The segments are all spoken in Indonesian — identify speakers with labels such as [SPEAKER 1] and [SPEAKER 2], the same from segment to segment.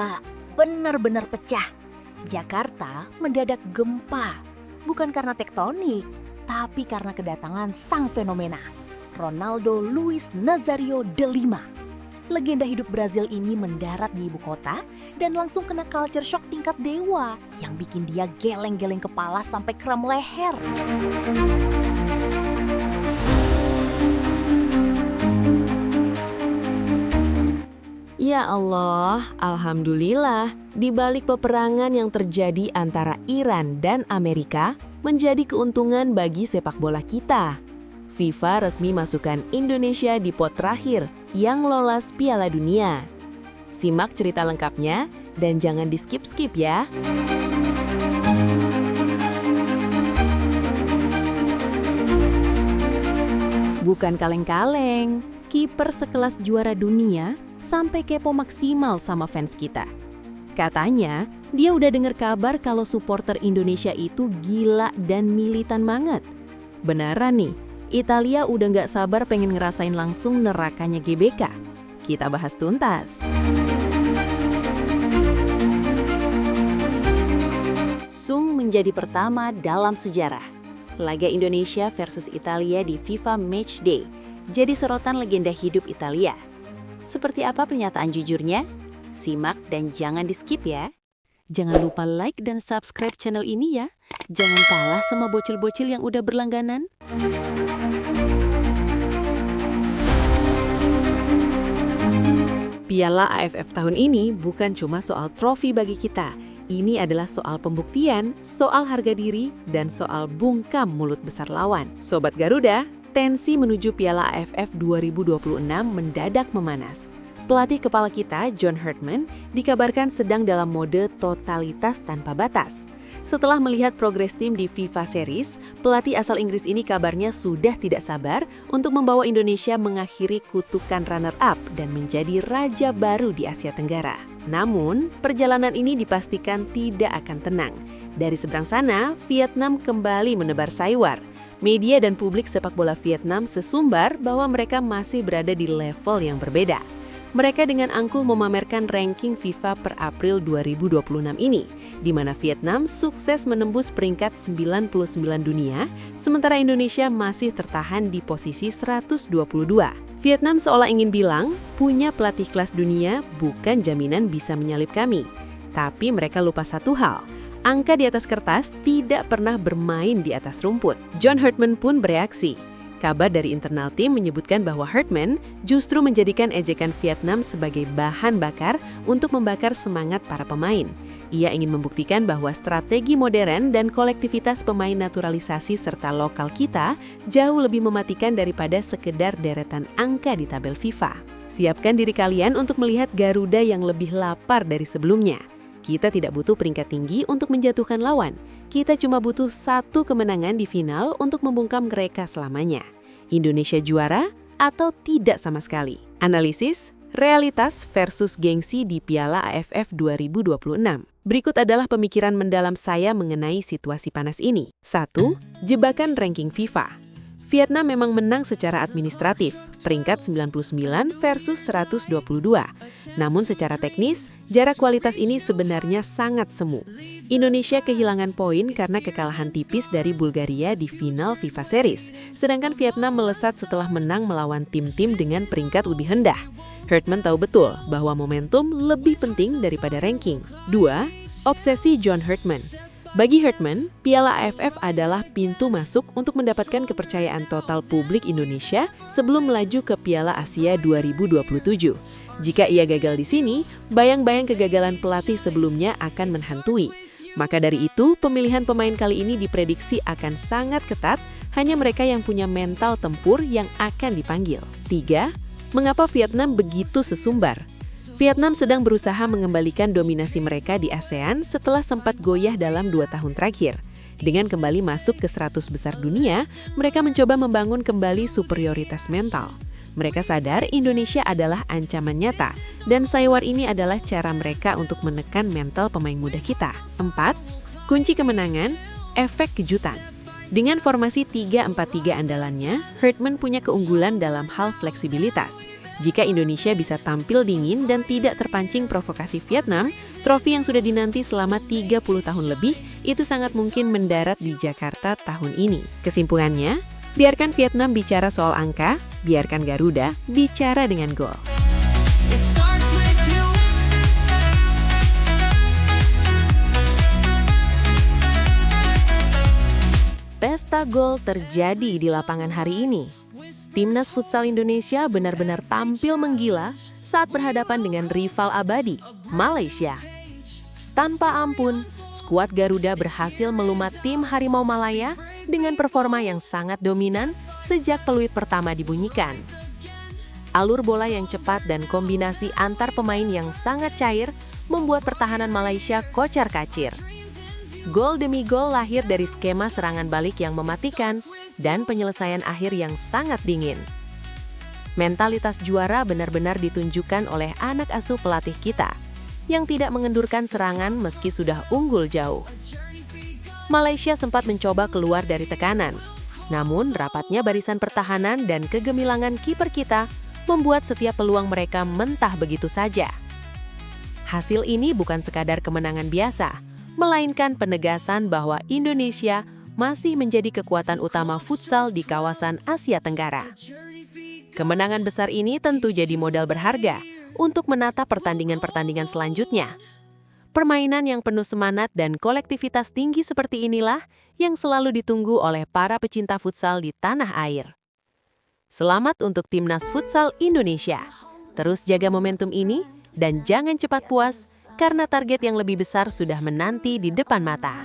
[SPEAKER 1] gila, benar-benar pecah. Jakarta mendadak gempa, bukan karena tektonik, tapi karena kedatangan sang fenomena, Ronaldo Luiz Nazario de Lima. Legenda hidup Brazil ini mendarat di ibu kota dan langsung kena culture shock tingkat dewa yang bikin dia geleng-geleng kepala sampai kram leher.
[SPEAKER 2] Ya Allah, alhamdulillah, di balik peperangan yang terjadi antara Iran dan Amerika menjadi keuntungan bagi sepak bola kita. FIFA resmi masukkan Indonesia di pot terakhir yang lolos Piala Dunia. Simak cerita lengkapnya dan jangan di-skip-skip ya. Bukan kaleng-kaleng, kiper sekelas juara dunia sampai kepo maksimal sama fans kita. Katanya, dia udah dengar kabar kalau supporter Indonesia itu gila dan militan banget. Beneran nih, Italia udah nggak sabar pengen ngerasain langsung nerakanya GBK. Kita bahas tuntas. Sung menjadi pertama dalam sejarah. Laga Indonesia versus Italia di FIFA Matchday jadi sorotan legenda hidup Italia. Seperti apa pernyataan jujurnya? Simak dan jangan di-skip ya. Jangan lupa like dan subscribe channel ini ya. Jangan kalah sama bocil-bocil yang udah berlangganan. Piala AFF tahun ini bukan cuma soal trofi bagi kita. Ini adalah soal pembuktian, soal harga diri, dan soal bungkam mulut besar lawan. Sobat Garuda, tensi menuju Piala AFF 2026 mendadak memanas. Pelatih kepala kita, John Herdman, dikabarkan sedang dalam mode totalitas tanpa batas. Setelah melihat progres tim di FIFA Series, pelatih asal Inggris ini kabarnya sudah tidak sabar untuk membawa Indonesia mengakhiri kutukan runner-up dan menjadi raja baru di Asia Tenggara. Namun, perjalanan ini dipastikan tidak akan tenang. Dari seberang sana, Vietnam kembali menebar saiwar. Media dan publik sepak bola Vietnam sesumbar bahwa mereka masih berada di level yang berbeda. Mereka dengan angkuh memamerkan ranking FIFA per April 2026 ini, di mana Vietnam sukses menembus peringkat 99 dunia, sementara Indonesia masih tertahan di posisi 122. Vietnam seolah ingin bilang, punya pelatih kelas dunia bukan jaminan bisa menyalip kami. Tapi mereka lupa satu hal, angka di atas kertas tidak pernah bermain di atas rumput. John Herdman pun bereaksi. Kabar dari internal tim menyebutkan bahwa Herdman justru menjadikan ejekan Vietnam sebagai bahan bakar untuk membakar semangat para pemain. Ia ingin membuktikan bahwa strategi modern dan kolektivitas pemain naturalisasi serta lokal kita jauh lebih mematikan daripada sekedar deretan angka di tabel FIFA. Siapkan diri kalian untuk melihat Garuda yang lebih lapar dari sebelumnya. Kita tidak butuh peringkat tinggi untuk menjatuhkan lawan. Kita cuma butuh satu kemenangan di final untuk membungkam mereka selamanya. Indonesia juara atau tidak sama sekali? Analisis, realitas versus gengsi di Piala AFF 2026. Berikut adalah pemikiran mendalam saya mengenai situasi panas ini. 1. Jebakan ranking FIFA. Vietnam memang menang secara administratif, peringkat 99 versus 122. Namun secara teknis, jarak kualitas ini sebenarnya sangat semu. Indonesia kehilangan poin karena kekalahan tipis dari Bulgaria di final FIFA Series, sedangkan Vietnam melesat setelah menang melawan tim-tim dengan peringkat lebih rendah. Herdman tahu betul bahwa momentum lebih penting daripada ranking. 2. Obsesi John Herdman. Bagi Herdman, Piala AFF adalah pintu masuk untuk mendapatkan kepercayaan total publik Indonesia sebelum melaju ke Piala Asia 2027. Jika ia gagal di sini, bayang-bayang kegagalan pelatih sebelumnya akan menghantui. Maka dari itu, pemilihan pemain kali ini diprediksi akan sangat ketat, hanya mereka yang punya mental tempur yang akan dipanggil. 3. Mengapa Vietnam begitu sesumbar? Vietnam sedang berusaha mengembalikan dominasi mereka di ASEAN setelah sempat goyah dalam 2 tahun terakhir. Dengan kembali masuk ke 100 besar dunia, mereka mencoba membangun kembali superioritas mental. Mereka sadar Indonesia adalah ancaman nyata, dan saiwar ini adalah cara mereka untuk menekan mental pemain muda kita. 4. Kunci kemenangan, efek kejutan. Dengan formasi 3-4-3 andalannya, Herdman punya keunggulan dalam hal fleksibilitas. Jika Indonesia bisa tampil dingin dan tidak terpancing provokasi Vietnam, trofi yang sudah dinanti selama 30 tahun lebih itu sangat mungkin mendarat di Jakarta tahun ini. Kesimpulannya, biarkan Vietnam bicara soal angka, biarkan Garuda bicara dengan gol. Pesta gol terjadi di lapangan hari ini. Timnas Futsal Indonesia benar-benar tampil menggila saat berhadapan dengan rival abadi, Malaysia. Tanpa ampun, skuad Garuda berhasil melumat tim Harimau Malaya dengan performa yang sangat dominan sejak peluit pertama dibunyikan. Alur bola yang cepat dan kombinasi antar pemain yang sangat cair membuat pertahanan Malaysia kocar-kacir. Gol demi gol lahir dari skema serangan balik yang mematikan dan penyelesaian akhir yang sangat dingin. Mentalitas juara benar-benar ditunjukkan oleh anak asuh pelatih kita, yang tidak mengendurkan serangan meski sudah unggul jauh. Malaysia sempat mencoba keluar dari tekanan, namun rapatnya barisan pertahanan dan kegemilangan kiper kita membuat setiap peluang mereka mentah begitu saja. Hasil ini bukan sekadar kemenangan biasa, melainkan penegasan bahwa Indonesia masih menjadi kekuatan utama futsal di kawasan Asia Tenggara. Kemenangan besar ini tentu jadi modal berharga untuk menata pertandingan-pertandingan selanjutnya. Permainan yang penuh semangat dan kolektivitas tinggi seperti inilah yang selalu ditunggu oleh para pecinta futsal di tanah air. Selamat untuk Timnas Futsal Indonesia. Terus jaga momentum ini dan jangan cepat puas, karena target yang lebih besar sudah menanti di depan mata.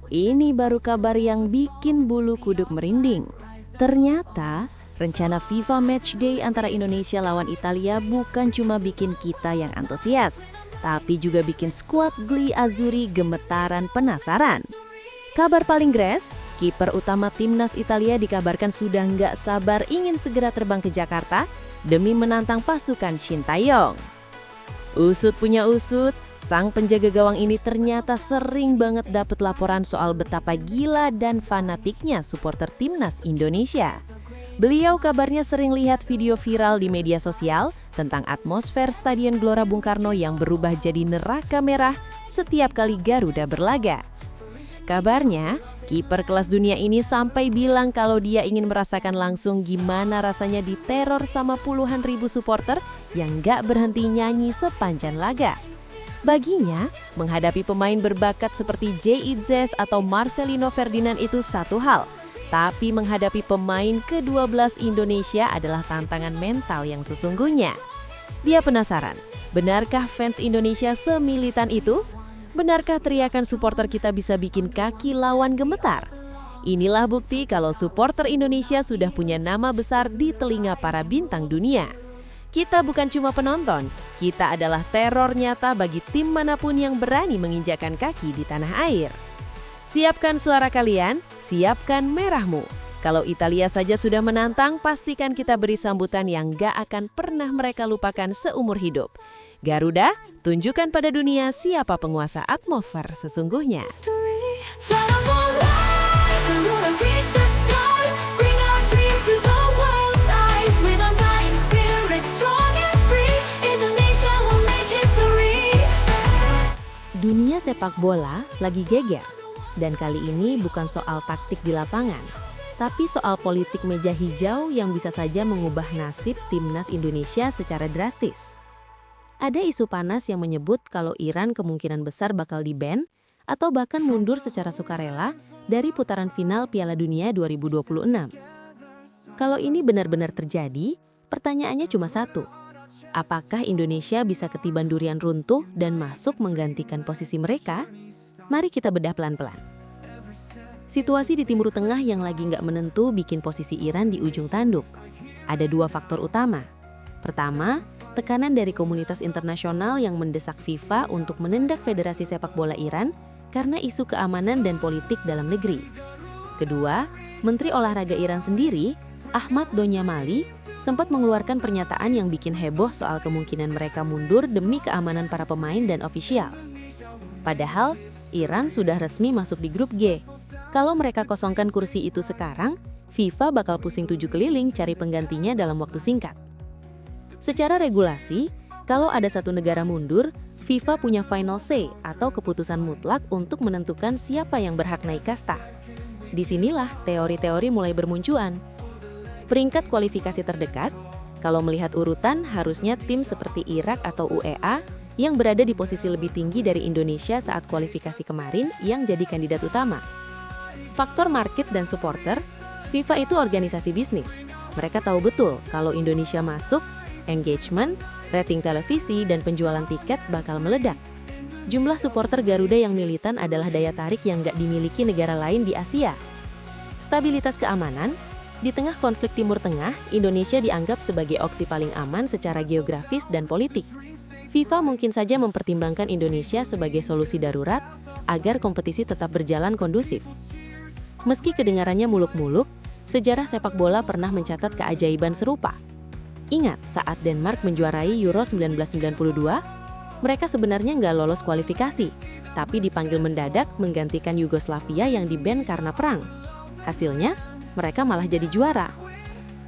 [SPEAKER 2] Ini baru kabar yang bikin bulu kuduk merinding. Ternyata, rencana FIFA Matchday antara Indonesia lawan Italia bukan cuma bikin kita yang antusias, tapi juga bikin skuad Gli Azzurri gemetaran penasaran. Kabar paling gres, kiper utama timnas Italia dikabarkan sudah nggak sabar ingin segera terbang ke Jakarta demi menantang pasukan Shin Tae-yong. Usut punya usut, sang penjaga gawang ini ternyata sering banget dapat laporan soal betapa gila dan fanatiknya supporter timnas Indonesia. Beliau kabarnya sering lihat video viral di media sosial tentang atmosfer Stadion Gelora Bung Karno yang berubah jadi neraka merah setiap kali Garuda berlaga. Kabarnya, kiper kelas dunia ini sampai bilang kalau dia ingin merasakan langsung gimana rasanya diteror sama puluhan ribu supporter yang gak berhenti nyanyi sepanjang laga. Baginya, menghadapi pemain berbakat seperti Jay Itzes atau Marcelino Ferdinand itu satu hal, tapi menghadapi pemain ke-12 Indonesia adalah tantangan mental yang sesungguhnya. Dia penasaran, benarkah fans Indonesia semilitan itu? Benarkah teriakan supporter kita bisa bikin kaki lawan gemetar? Inilah bukti kalau supporter Indonesia sudah punya nama besar di telinga para bintang dunia. Kita bukan cuma penonton, kita adalah teror nyata bagi tim manapun yang berani menginjakkan kaki di tanah air. Siapkan suara kalian, siapkan merahmu. Kalau Italia saja sudah menantang, pastikan kita beri sambutan yang gak akan pernah mereka lupakan seumur hidup. Garuda, tunjukkan pada dunia siapa penguasa atmosfer sesungguhnya. Dunia sepak bola lagi geger, dan kali ini bukan soal taktik di lapangan, tapi soal politik meja hijau yang bisa saja mengubah nasib timnas Indonesia secara drastis. Ada isu panas yang menyebut kalau Iran kemungkinan besar bakal di-ban atau bahkan mundur secara sukarela dari putaran final Piala Dunia 2026. Kalau ini benar-benar terjadi, pertanyaannya cuma satu. Apakah Indonesia bisa ketiban durian runtuh dan masuk menggantikan posisi mereka? Mari kita bedah pelan-pelan. Situasi di Timur Tengah yang lagi nggak menentu bikin posisi Iran di ujung tanduk. Ada dua faktor utama. Pertama, tekanan dari komunitas internasional yang mendesak FIFA untuk menendak Federasi Sepak Bola Iran karena isu keamanan dan politik dalam negeri. Kedua, Menteri Olahraga Iran sendiri, Ahmad Donyamali, sempat mengeluarkan pernyataan yang bikin heboh soal kemungkinan mereka mundur demi keamanan para pemain dan ofisial. Padahal, Iran sudah resmi masuk di grup G. Kalau mereka kosongkan kursi itu sekarang, FIFA bakal pusing 7 keliling cari penggantinya dalam waktu singkat. Secara regulasi, kalau ada satu negara mundur, FIFA punya final say atau keputusan mutlak untuk menentukan siapa yang berhak naik kasta. Disinilah teori-teori mulai bermunculan. Peringkat kualifikasi terdekat, kalau melihat urutan harusnya tim seperti Irak atau UEA yang berada di posisi lebih tinggi dari Indonesia saat kualifikasi kemarin yang jadi kandidat utama. Faktor market dan supporter, FIFA itu organisasi bisnis. Mereka tahu betul kalau Indonesia masuk, engagement, rating televisi, dan penjualan tiket bakal meledak. Jumlah supporter Garuda yang militan adalah daya tarik yang nggak dimiliki negara lain di Asia. Stabilitas keamanan, di tengah konflik Timur Tengah, Indonesia dianggap sebagai opsi paling aman secara geografis dan politik. FIFA mungkin saja mempertimbangkan Indonesia sebagai solusi darurat agar kompetisi tetap berjalan kondusif. Meski kedengarannya muluk-muluk, sejarah sepak bola pernah mencatat keajaiban serupa. Ingat saat Denmark menjuarai Euro 1992? Mereka sebenarnya nggak lolos kualifikasi, tapi dipanggil mendadak menggantikan Yugoslavia yang di-ban karena perang. Hasilnya, mereka malah jadi juara.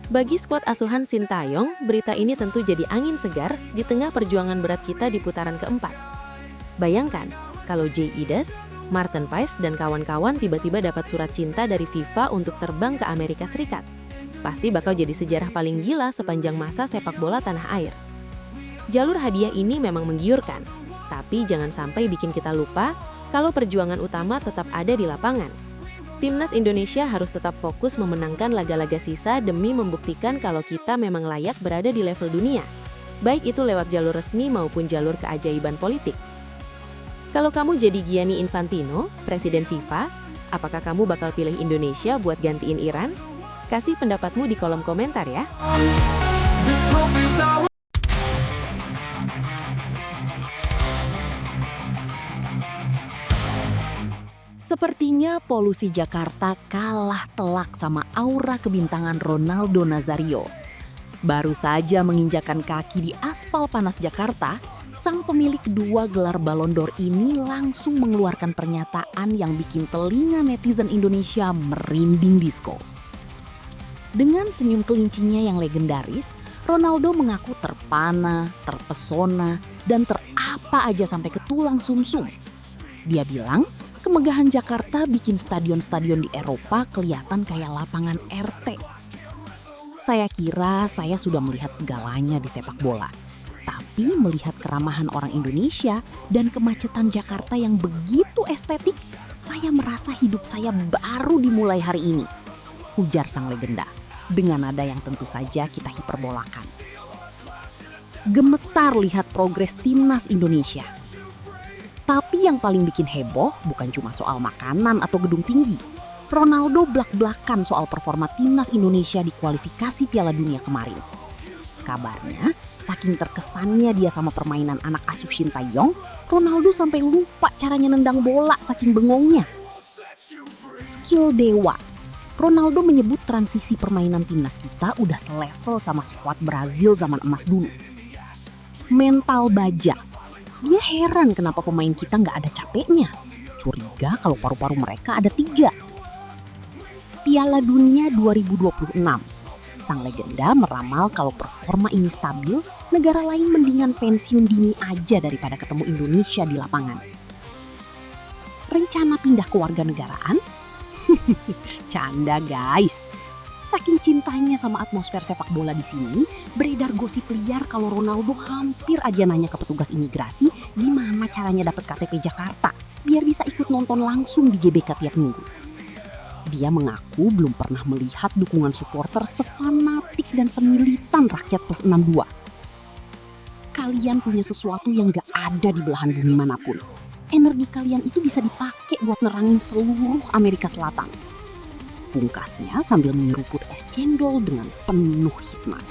[SPEAKER 2] Bagi skuad asuhan Sintayong, berita ini tentu jadi angin segar di tengah perjuangan berat kita di putaran keempat. Bayangkan, kalau Jay Idas, Martin Paes, dan kawan-kawan tiba-tiba dapat surat cinta dari FIFA untuk terbang ke Amerika Serikat. Pasti bakal jadi sejarah paling gila sepanjang masa sepak bola tanah air. Jalur hadiah ini memang menggiurkan, tapi jangan sampai bikin kita lupa kalau perjuangan utama tetap ada di lapangan. Timnas Indonesia harus tetap fokus memenangkan laga-laga sisa demi membuktikan kalau kita memang layak berada di level dunia, baik itu lewat jalur resmi maupun jalur keajaiban politik. Kalau kamu jadi Gianni Infantino, Presiden FIFA, apakah kamu bakal pilih Indonesia buat gantiin Iran? Kasih pendapatmu di kolom komentar ya.
[SPEAKER 1] Sepertinya polusi Jakarta kalah telak sama aura kebintangan Ronaldo Nazario. Baru saja menginjakan kaki di aspal panas Jakarta, sang pemilik kedua gelar Ballon d'Or ini langsung mengeluarkan pernyataan yang bikin telinga netizen Indonesia merinding disco. Dengan senyum kelincinya yang legendaris, Ronaldo mengaku terpana, terpesona, dan terapa aja sampai ke tulang sumsum. Dia bilang, kemegahan Jakarta bikin stadion-stadion di Eropa kelihatan kayak lapangan RT. Saya kira saya sudah melihat segalanya di sepak bola. Tapi melihat keramahan orang Indonesia dan kemacetan Jakarta yang begitu estetik, saya merasa hidup saya baru dimulai hari ini. Ujar sang legenda, dengan nada yang tentu saja kita hiperbolakan. Gemetar lihat progres timnas Indonesia. Tapi yang paling bikin heboh bukan cuma soal makanan atau gedung tinggi. Ronaldo blak-blakan soal performa timnas Indonesia di kualifikasi Piala Dunia kemarin. Kabarnya, saking terkesannya dia sama permainan anak asuh Sintayong, Ronaldo sampai lupa caranya nendang bola saking bengongnya. Skill dewa. Ronaldo menyebut transisi permainan timnas kita udah selevel sama skuad Brazil zaman emas dulu. Mental baja. Dia heran kenapa pemain kita nggak ada capeknya. Curiga kalau paru-paru mereka ada 3. Piala Dunia 2026. Sang legenda meramal kalau performa ini stabil, negara lain mendingan pensiun dini aja daripada ketemu Indonesia di lapangan. Rencana pindah ke warganegaraan? Canda guys. Saking cintanya sama atmosfer sepak bola di sini, beredar gosip liar kalau Ronaldo hampir aja nanya ke petugas imigrasi gimana caranya dapat KTP Jakarta biar bisa ikut nonton langsung di GBK tiap minggu. Dia mengaku belum pernah melihat dukungan supporter sefanatik dan semilitan rakyat plus 62. Kalian punya sesuatu yang gak ada di belahan bumi manapun. Energi kalian itu bisa dipakai buat nerangin seluruh Amerika Selatan. Pungkasnya sambil menyeruput es cendol dengan penuh hikmat.